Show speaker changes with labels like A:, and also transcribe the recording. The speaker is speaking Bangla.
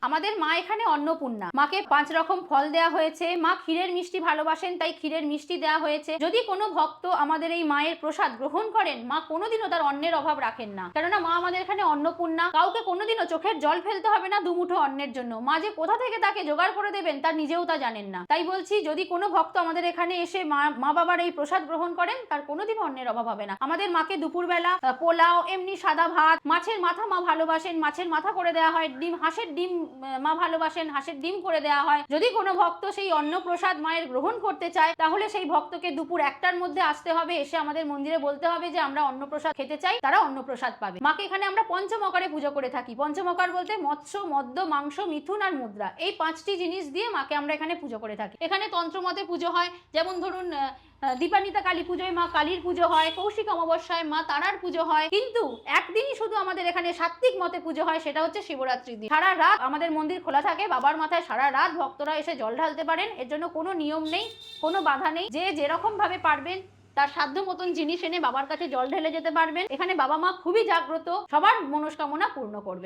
A: আমাদের মা এখানে অন্নপূর্ণা। মাকে 5 রকম ফল দেয়া হয়েছে। মা ক্ষীরের মিষ্টি ভালোবাসেন, তাই ক্ষীরের মিষ্টি দেয়া হয়েছে। যদি কোনো ভক্ত আমাদের এই মায়ের প্রসাদ গ্রহণ করেন, মা কোনোদিনও তার অন্নের অভাব রাখেন না। কেননা মা আমাদের এখানে অন্নপূর্ণা। কাউকে কোনোদিনও চোখের জল ফেলতে হবে না দুমুঠো অন্নের জন্য। মা যে কোথা থেকে তাকে জোগাড় করে দেবেন তার নিজেও তা জানেন না। তাই বলছি, যদি কোনো ভক্ত আমাদের এখানে এসে মা বাবার এই প্রসাদ গ্রহণ করেন, তার কোনোদিনও অন্নের অভাব হবে না। আমাদের মাকে দুপুরবেলা পোলাও, এমনি সাদা ভাত, মাছের মাথা মা ভালোবাসেন, মাছের মাথা করে দেওয়া হয়। ডিম, হাঁসের ডিম মা ভালোবাসেন, হাঁসের ডিম করে দেওয়া হয়। যদি কোনো ভক্ত সেই অন্নপ্রসাদ মায়ের গ্রহণ করতে চায়, তাহলে সেই ভক্তকে দুপুর 1টার মধ্যে আসতে হবে। এসে আমাদের মন্দিরে বলতে হবে যে আমরা অন্নপ্রসাদ খেতে চাই, তারা অন্নপ্রসাদ পাবে। মাকে এখানে আমরা পঞ্চমকারে পুজো করে থাকি। পঞ্চমকার বলতে মৎস্য, মদ্য, মাংস, মিথুন আর মুদ্রা, এই 5টি জিনিস দিয়ে মাকে আমরা এখানে পুজো করে থাকি। এখানে তন্ত্রমতে পুজো হয়। যেমন ধরুন, দীপান্বিতা কালী পুজোয় মা কালীর পুজো হয়, কৌশিক অমাবস্যায় মা তারার পুজো হয়। কিন্তু একদিনই শুধু আমাদের এখানে সাত্ত্বিক মতে পুজো হয়, সেটা হচ্ছে শিবরাত্রির দিন। সারা রাত আমাদের মন্দির খোলা থাকে। বাবার মাথায় সারা রাত ভক্তরা এসে জল ঢালতে পারেন। এর জন্য কোনো নিয়ম নেই, কোনো বাধা নেই। যে যেরকম ভাবে পারবেন তার সাধ্য মতন জিনিস এনে বাবার কাছে জল ঢেলে যেতে পারবেন। এখানে বাবা মা খুবই জাগ্রত, সবার মনস্কামনা পূর্ণ করবে।